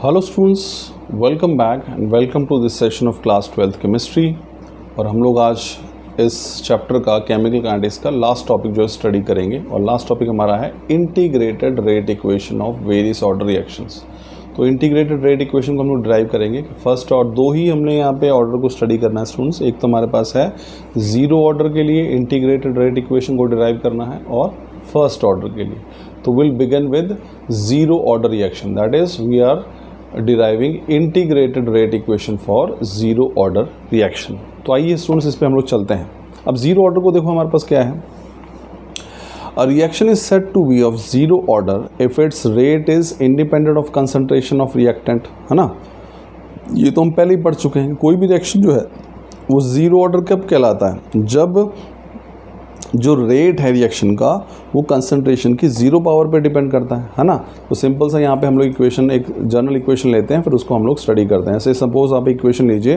Hello students, welcome back and welcome to this session of class 12th chemistry. और हम लोग आज इस चैप्टर का केमिकल काइनेटिक्स का लास्ट टॉपिक जो है स्टडी करेंगे। और लास्ट टॉपिक हमारा है integrated rate equation of various order reactions. तो इंटीग्रेटेड रेट इक्वेशन को हम लोग ड्राइव करेंगे। फर्स्ट और दो ही हमने यहाँ पे ऑर्डर को स्टडी करना है स्टूडेंट्स। एक तो हमारे पास है ज़ीरो ऑर्डर के लिए इंटीग्रेटेड रेट इक्वेशन को ड्राइव करना है, और फर्स्ट ऑर्डर के लिए तो will begin with zero order reaction, that is we are deriving integrated rate equation for zero order reaction. तो आइए स्टूडेंट्स इस पे हम लोग चलते हैं। अब ज़ीरो ऑर्डर को देखो हमारे पास क्या है। A reaction is said to be of zero order if it's rate is independent of concentration of reactant, है ना। ये तो हम पहले ही पढ़ चुके हैं। कोई भी रिएक्शन जो है वो ज़ीरो ऑर्डर कब कहलाता है, जब जो रेट है रिएक्शन का वो कंसंट्रेशन की ज़ीरो पावर पे डिपेंड करता है ना। तो सिंपल सा यहाँ पे हम लोग इक्वेशन, एक जनरल इक्वेशन लेते हैं, फिर उसको हम लोग स्टडी करते हैं। ऐसे सपोज आप इक्वेशन लीजिए,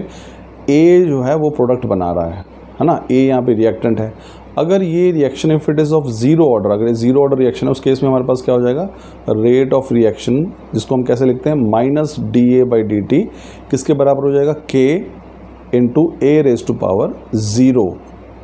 ए जो है वो प्रोडक्ट बना रहा है ना। ए यहाँ पे रिएक्टेंट है। अगर ये reaction if it is of zero order, अगर ये ज़ीरो ऑर्डर रिएक्शन है, उस केस में हमारे पास क्या हो जाएगा, रेट ऑफ रिएक्शन, जिसको हम कैसे लिखते हैं, माइनस dA/dt किसके बराबर हो जाएगा, K इंटू A⁻⁴।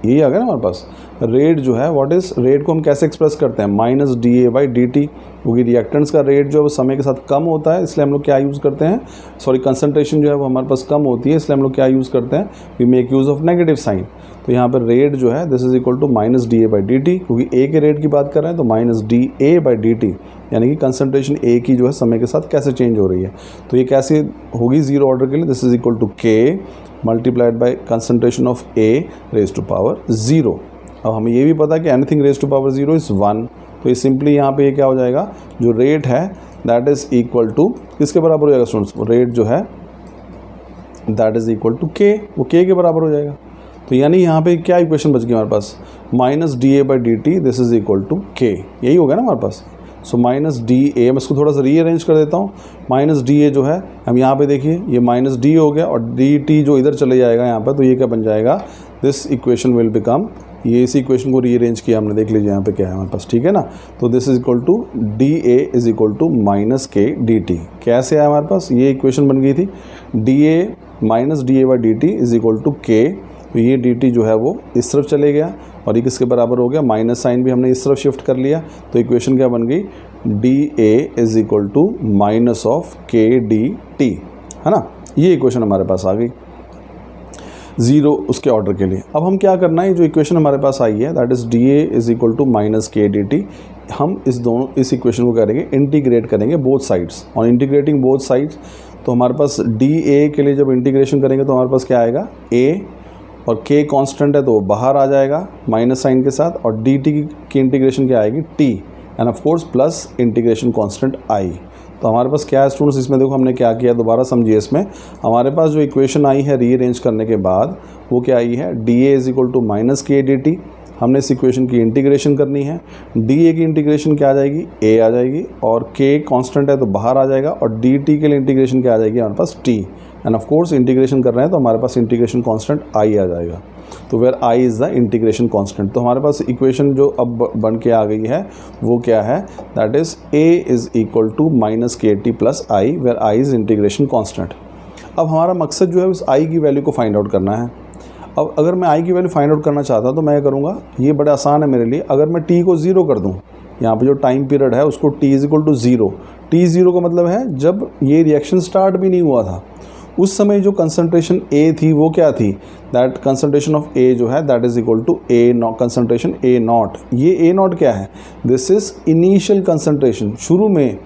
यही आ गया ना हमारे पास। रेट जो है, व्हाट इज रेट को हम कैसे एक्सप्रेस करते हैं, माइनस dA/dt, क्योंकि रिएक्टेंट्स का रेट जो है वो समय के साथ कम होता है, इसलिए हम लोग क्या यूज़ करते हैं, सॉरी कंसंट्रेशन जो है वो हमारे पास कम होती है, इसलिए हम लोग क्या यूज़ करते हैं, we make use of negative sign. तो यहाँ पर रेट जो है this is equal to minus dA/dt, क्योंकि ए के रेट की बात कर रहे हैं तो माइनस dA/dt, यानी कि कंसंट्रेशन ए की जो है समय के साथ कैसे चेंज हो रही है। तो ये कैसे होगी ज़ीरो ऑर्डर के लिए, this is equal to K multiplied by concentration of A⁻⁴। अब हमें ये भी पता है कि anything raise to power 0 is 1। तो ये सिंपली यहाँ पे ये क्या हो जाएगा, जो रेट है दैट इज़ इक्वल टू किसके बराबर हो जाएगा स्टूडेंट्स, रेट जो है that is equal to K, वो K के बराबर हो जाएगा। तो यानी यहाँ पे क्या इक्वेशन बच गई हमारे पास, minus dA/dt this is equal to K, यही हो गया ना हमारे पास। सो माइनस dA, मैं इसको थोड़ा सा रीअरेंज कर देता हूँ। माइनस dA जो है, हम यहाँ पे देखिए ये माइनस d हो गया, और dt जो इधर चले जाएगा यहाँ पर, तो ये क्या बन जाएगा, दिस इक्वेशन विल बिकम, ये इसी इक्वेशन को रीअरेंज किया हमने, देख लीजिए यहाँ पे क्या है हमारे पास, ठीक है ना। तो this is equal to dA is equal to minus K dt। कैसे आया हमारे पास, ये इक्वेशन बन गई थी, dA minus dA/dt is equal to K। तो ये dt जो है वो इस तरफ चले गया, और ये किसके बराबर हो गया, माइनस साइन भी हमने इस तरफ शिफ्ट कर लिया। तो इक्वेशन क्या बन गई, dA is equal to minus of K dt, है ना। ये इक्वेशन हमारे पास आ गई ज़ीरो उसके ऑर्डर के लिए। अब हम क्या करना है, जो इक्वेशन हमारे पास आई है that is dA is equal to minus K dt, हम इस इक्वेशन को करेंगे इंटीग्रेट करेंगे बोथ साइड्स। और इंटीग्रेटिंग बोथ साइड्स, तो हमारे पास dA के लिए जब इंटीग्रेशन करेंगे तो हमारे पास क्या आएगा, A, और K कांस्टेंट है तो वो बाहर आ जाएगा माइनस साइन के साथ, और dt की इंटीग्रेशन क्या आएगी, T, and of course plus integration constant I। तो हमारे पास क्या है स्टूडेंट्स, इसमें देखो हमने क्या किया, दोबारा समझिए। इसमें हमारे पास जो इक्वेशन आई है रीअरेंज करने के बाद, वो क्या आई है, dA is equal to minus K dt। हमने इस इक्वेशन की इंटीग्रेशन करनी है, dA की इंटीग्रेशन क्या आ जाएगी, A आ जाएगी, और K कांस्टेंट है तो बाहर आ जाएगा, और dt के लिए इंटीग्रेशन क्या आ जाएगी हमारे पास, T, and of course integration कर रहे हैं तो हमारे पास इंटीग्रेशन कांस्टेंट I आ जाएगा। तो where I is the integration constant. तो हमारे पास इक्वेशन जो अब बन के आ गई है वो क्या है, that is A is equal to minus KT plus I, where I is integration constant. अब हमारा मकसद जो है उस I की वैल्यू को फाइंड आउट करना है। अब अगर मैं I की वैल्यू फाइंड आउट करना चाहता हूँ तो मैं करूँगा, ये बड़ा आसान है मेरे लिए। अगर मैं T को 0 कर दूँ, यहाँ पे जो टाइम पीरियड है उसको T is equal to 0। T0 का मतलब है जब ये रिएक्शन स्टार्ट भी नहीं हुआ था, उस समय जो कंसंट्रेशन A थी वो क्या थी, दैट कंसंट्रेशन ऑफ A जो है that is equal to A0, concentration A0। ये A0 क्या है, दिस इज इनिशियल कंसंट्रेशन। शुरू में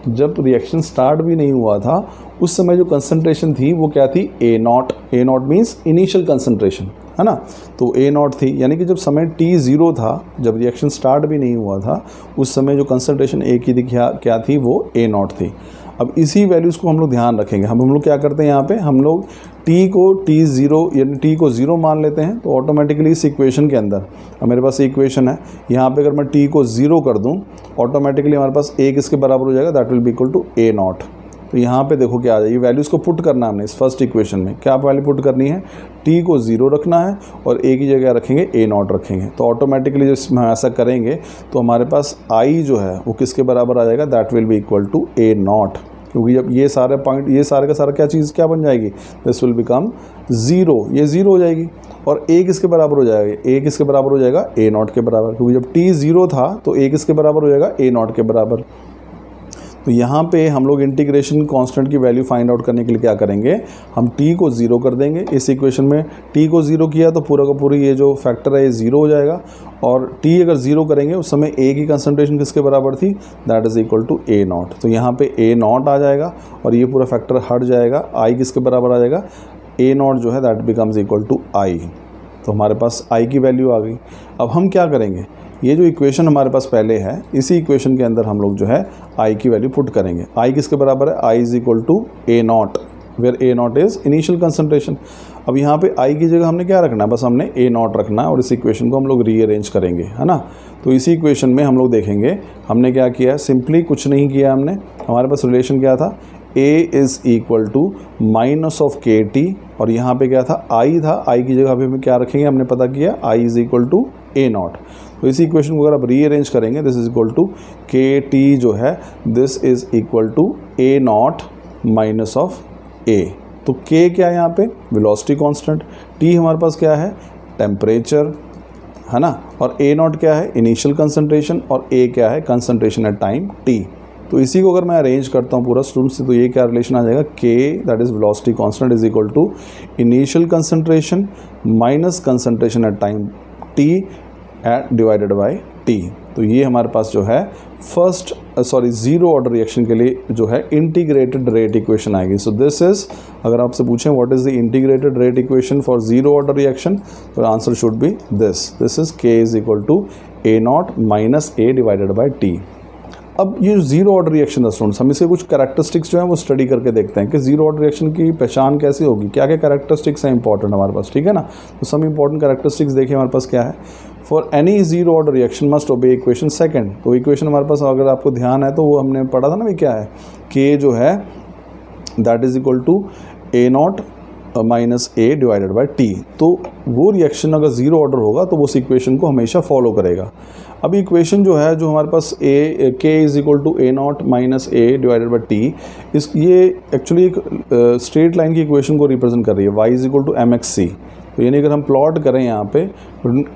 जब रिएक्शन स्टार्ट भी नहीं हुआ था उस समय जो कंसंट्रेशन थी वो क्या थी, A0। A0 means initial concentration, है ना। तो A0 थी, यानी कि जब समय T0 था, जब रिएक्शन स्टार्ट भी नहीं हुआ था, उस समय जो कंसंट्रेशन A की क्या थी, वो A0 थी। अब इसी वैल्यूज़ को हम लोग ध्यान रखेंगे। हम लोग क्या करते हैं यहाँ पे, हम लोग T को T0 यानी T को 0 मान लेते हैं, तो ऑटोमेटिकली इस इक्वेशन के अंदर, अब मेरे पास इक्वेशन है, यहाँ पे अगर मैं T को 0 कर दूँ, ऑटोमेटिकली हमारे पास A किसके बराबर हो जाएगा, that will be equal to A0। तो यहाँ पे देखो क्या आ जाएगी, वैल्यूज़ को पुट करना है हमने इस फर्स्ट इक्वेशन में। क्या वैल्यू पुट करनी है, T को 0 रखना है और A की जगह रखेंगे A0 रखेंगे। तो ऑटोमेटिकली जब हम ऐसा करेंगे तो हमारे पास I जो है वो किसके बराबर आ जाएगा, that will be equal to A0। क्योंकि जब ये सारे पॉइंट, ये सारे का सारा क्या चीज़ क्या बन जाएगी, दिस विल बिकम 0, ये 0 हो जाएगी। और a किसके बराबर हो जाएगा, a किसके बराबर हो जाएगा, a नॉट के बराबर, क्योंकि जब t 0 था तो a किसके बराबर हो जाएगा, a नॉट के बराबर। तो यहाँ पे हम लोग इंटीग्रेशन कांस्टेंट की वैल्यू फाइंड आउट करने के लिए क्या करेंगे, हम t को 0 कर देंगे। इस इक्वेशन में t को 0 किया तो पूरा का पूरा ये जो फैक्टर है ये 0 हो जाएगा। और t अगर 0 करेंगे उस समय a की कंसंट्रेशन किसके बराबर थी, that is equal to a nought. तो यहाँ पे a नॉट आ जाएगा और ये पूरा फैक्टर हट जाएगा, i किसके बराबर आ जाएगा, a नॉट जो है that becomes equal to i। तो हमारे पास i की वैल्यू आ गई। अब हम क्या करेंगे, ये जो इक्वेशन हमारे पास पहले है, इसी इक्वेशन के अंदर हम लोग जो है i की वैल्यू पुट करेंगे। i किसके बराबर है, i is equal to a nought, where a nought is initial concentration. अब यहाँ पे i की जगह हमने क्या रखना है, बस हमने a नॉट रखना है और इस इक्वेशन को हम लोग रीअरेंज करेंगे, है ना। तो इसी इक्वेशन में हम लोग देखेंगे हमने क्या किया है, सिंपली कुछ नहीं किया हमने, हमारे पास रिलेशन क्या था, a is equal to minus of K T, और यहाँ पे क्या था, i था, i की जगह पे हमें क्या रखेंगे, हमने पता किया i is equal to a nought. तो इसी इक्वेशन को अगर आप रीअरेंज करेंगे, this is equal to K T जो है this is equal to a not minus of a। तो k क्या है यहाँ पे, वेलोसिटी कांस्टेंट, t हमारे पास क्या है, टेम्परेचर, है ना, और a नॉट क्या है, इनिशियल कंसंट्रेशन, और a क्या है, कंसंट्रेशन एट टाइम t। तो इसी को अगर मैं अरेंज करता हूँ पूरा स्टूडेंट से, तो ये क्या रिलेशन आ जाएगा, k that is velocity constant is equal to initial concentration minus concentration at time t divided by t। तो ये हमारे पास जो है ज़ीरो ऑर्डर रिएक्शन के लिए जो है इंटीग्रेटेड रेट इक्वेशन आएगी। सो दिस इज, अगर आपसे पूछें what is the integrated rate equation for zero order reaction, तो answer should be this is k is equal to a not minus a divided by t। अब ये zero order reaction है students, हम इसके कुछ कैरेक्टरिस्टिक्स जो हैं वो स्टडी करके देखते हैं कि ज़ीरो ऑर्डर रिएक्शन की पहचान कैसे होगी, क्या क्या कैरेक्टरिस्टिक्स हैं इंपॉर्टेंट हमारे पास, ठीक है ना। तो सम इंपॉर्टेंट कैरेक्टरिस्टिक्स देखिए हमारे पास क्या है, for any zero order reaction must ओबे इक्वेशन सेकंड। तो इक्वेशन हमारे पास अगर आपको ध्यान है तो वो हमने पढ़ा था ना, भी क्या है, k जो है that is equal to a not minus a divided by t। तो वो रिएक्शन अगर ज़ीरो ऑर्डर होगा तो वो उस इक्वेशन को हमेशा फॉलो करेगा। अब इक्वेशन जो है, जो हमारे पास k is equal to a not minus a divided by t, ये एक्चुअली एक स्ट्रेट लाइन की इक्वेशन को रिप्रेजेंट कर रही है, y is equal to mxc। तो यानी अगर हम प्लॉट करें यहाँ पे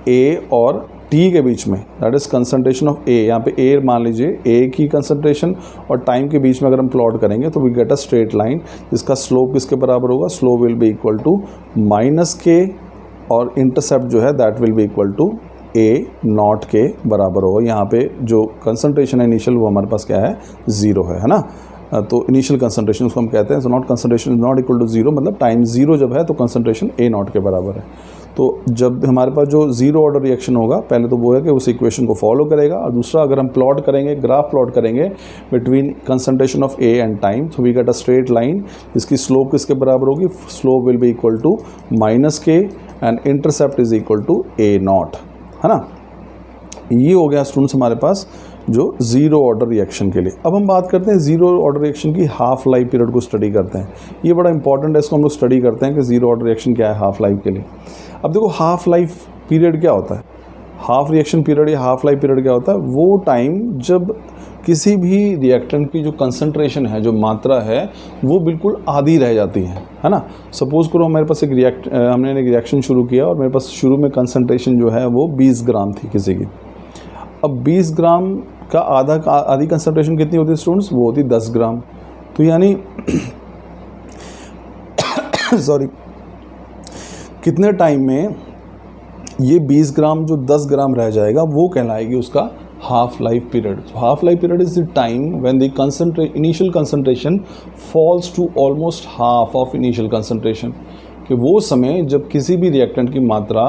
a और t के बीच में, that is concentration of a, यहाँ पे a मान लीजिए a की कंसंट्रेशन और टाइम के बीच में अगर हम प्लॉट करेंगे तो we get a straight line जिसका स्लोप किसके बराबर होगा, slope will be equal to minus k, और इंटरसेप्ट जो है that will be equal to a nought के बराबर होगा। यहाँ पे जो कंसंट्रेशन है इनिशियल वो हमारे पास क्या है, 0 है ना। तो इनिशियल कंसंट्रेशन उसको हम कहते हैं, so nought concentration is not equal to 0, मतलब टाइम 0 जब है तो कंसंट्रेशन a नॉट के बराबर है। तो जब हमारे पास जो ज़ीरो ऑर्डर रिएक्शन होगा, पहले तो वो है कि उस इक्वेशन को फॉलो करेगा, और दूसरा अगर हम प्लॉट करेंगे, ग्राफ प्लॉट करेंगे between concentration of a and time, तो we get a straight line जिसकी स्लोप किसके बराबर होगी, slope will be equal to minus k and intercept is equal to a not, है ना। ये हो गया स्टूडेंट्स हमारे पास जो ज़ीरो ऑर्डर रिएक्शन के लिए। अब हम बात करते हैं ज़ीरो ऑर्डर रिएक्शन की हाफ लाइफ पीरियड को स्टडी करते हैं। ये बड़ा इंपॉर्टेंट है, इसको हम लोग स्टडी करते हैं कि ज़ीरो ऑर्डर रिएक्शन क्या है हाफ लाइफ के लिए। अब देखो हाफ लाइफ पीरियड क्या होता है, हाफ रिएक्शन पीरियड या हाफ लाइफ पीरियड क्या होता है, वो टाइम जब किसी भी रिएक्टेंट की जो कंसंट्रेशन है, जो मात्रा है, वो बिल्कुल आधी रह जाती है ना। सपोज़ करो मेरे पास हमने एक रिएक्शन शुरू किया और मेरे पास शुरू में कंसंट्रेशन जो है वो 20 ग्राम थी किसी की। अब 20 ग्राम का आधी कंसंट्रेशन कितनी होती है स्टूडेंट्स, वो होती 10 ग्राम। तो यानी सॉरी, कितने टाइम में ये 20 ग्राम जो 10 ग्राम रह जाएगा वो कहलाएगी उसका half life period. Half life period is the time when the initial concentration falls to almost half of initial concentration, कि वो समय जब किसी भी रिएक्टेंट की मात्रा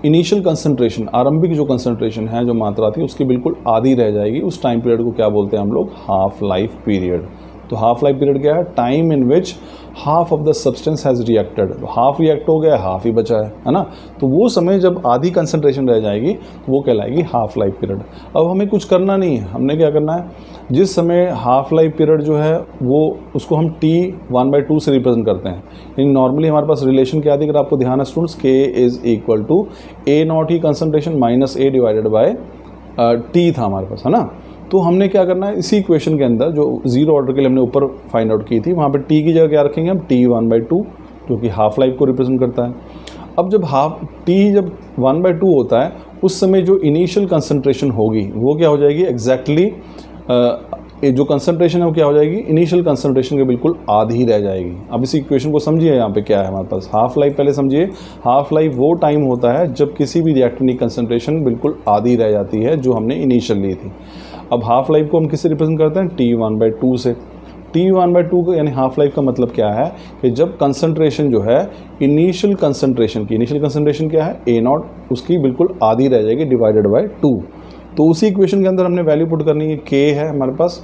इनिशियल कंसंट्रेशन, आरंभिक जो कंसंट्रेशन है, जो मात्रा थी, उसकी बिल्कुल आधी रह जाएगी। उस टाइम पीरियड को क्या बोलते हैं हम लोग, हाफ लाइफ पीरियड। तो हाफ लाइफ पीरियड क्या है, time in which half of the substance has reacted. Half react हो गया, हाफ ही बचा है ना। तो वो समय जब आधी कंसंट्रेशन रह जाएगी वो कहलाएगी हाफ लाइफ पीरियड। अब हमें कुछ करना नहीं है, हमने क्या करना है, जिस समय हाफ लाइफ पीरियड जो है वो उसको हम t1/2 से रिप्रेजेंट करते हैं। यानी नॉर्मली हमारे पास रिलेशन क्या थी, अगर आपको ध्यान है students, k is equal to a nought ही concentration minus a divided by t था हमारे पास, है ना। तो हमने क्या करना है, इसी इक्वेशन के अंदर जो जीरो ऑर्डर के लिए हमने ऊपर फाइंड आउट की थी, वहाँ पे t की जगह क्या रखेंगे हम, t1/2, जो कि हाफ लाइफ को रिप्रेजेंट करता है। अब जब t जब 1/2 होता है, उस समय जो इनिशियल कंसंट्रेशन होगी वो क्या हो जाएगी, एग्जैक्टली जो कंसंट्रेशन है वो क्या हो जाएगी, इनिशियल कंसंट्रेशन के बिल्कुल आधी रह जाएगी। अब इस इक्वेशन को समझिए, यहाँ पे क्या है हमारे पास, हाफ लाइफ पहले समझिए। हाफ लाइफ वो टाइम होता है जब किसी भी रिएक्टर की कंसंट्रेशन बिल्कुल आधी रह जाती है जो हमने इनिशियल ली थी। अब हाफ लाइफ को हम किससे रिप्रेजेंट करते हैं, t1/2 से। t1/2 को यानी हाफ लाइफ का मतलब क्या है कि जब कंसंट्रेशन जो है इनिशियल कंसंट्रेशन क्या है, A0, उसकी बिल्कुल आधी रह जाएगी डिवाइडेड बाय 2। तो उसी इक्वेशन के अंदर हमने वैल्यू पुट करनी है, k है हमारे पास,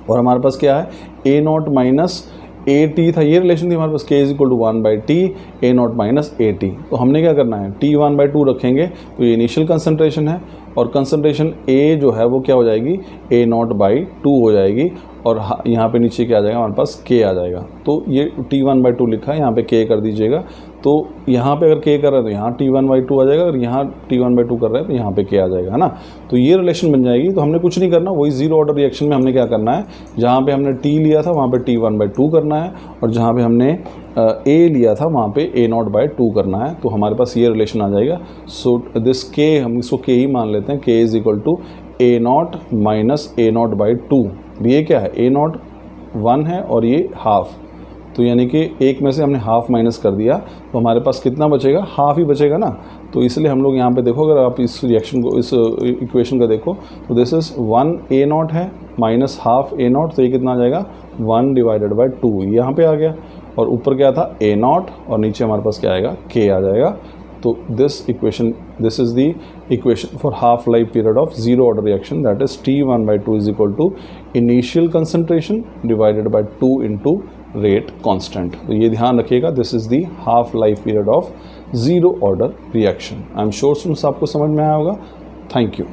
और हमारे पास क्या है, A0 माइनस AT था, ये रिलेशन थी हमारे पास, k = 1/t, A0 minus AT। तो हमने क्या करना है, t1/2 रखेंगे तो ये इनिशियल कंसंट्रेशन है, और कंसंट्रेशन A जो है वो क्या हो जाएगी, A0/2 हो जाएगी, और यहाँ पे नीचे क्या आ जाएगा हमारे पास, k आ जाएगा। तो ये t1/2 लिखा है, यहाँ पे k कर दीजिएगा। तो यहाँ पे अगर k कर रहे हैं तो यहाँ t1/2 आ जाएगा, और यहाँ t1/2 कर रहे हैं तो यहाँ पे k आ जाएगा, है ना। तो ये रिलेशन बन जाएगी। तो हमने कुछ नहीं करना, वही जीरो ऑर्डर रिएक्शन में हमने क्या करना है, जहाँ पे हमने t लिया था वहाँ पे t1/2 करना है, और जहाँ पे हमने a लिया था वहाँ पे A0/2 करना है। तो हमारे पास ये रिलेशन आ जाएगा। सो दिस k, हम इसको k ही मान लेते हैं, k = A0 माइनस A0/2। ये क्या है, A0 1 है और ये हाफ, तो यानी कि एक में से हमने हाफ माइनस कर दिया, तो हमारे पास कितना बचेगा, हाफ ही बचेगा ना। तो इसलिए हम लोग यहाँ पे देखो, अगर आप इस रिएक्शन को, इस इक्वेशन का देखो, तो दिस इज़ 1 A0 है माइनस हाफ A0, तो ये कितना आ जाएगा, 1/2 यहाँ पे आ गया, और ऊपर क्या था, A0, और नीचे हमारे पास क्या आएगा, k आ जाएगा। तो this is the equation for half life period of zero order reaction, that is t1/2 = initial concentration divided by 2 into rate constant. तो ये ध्यान रखिएगा, this is the half life period of zero order reaction. I am sure students आपको समझ में आया होगा। Thank you.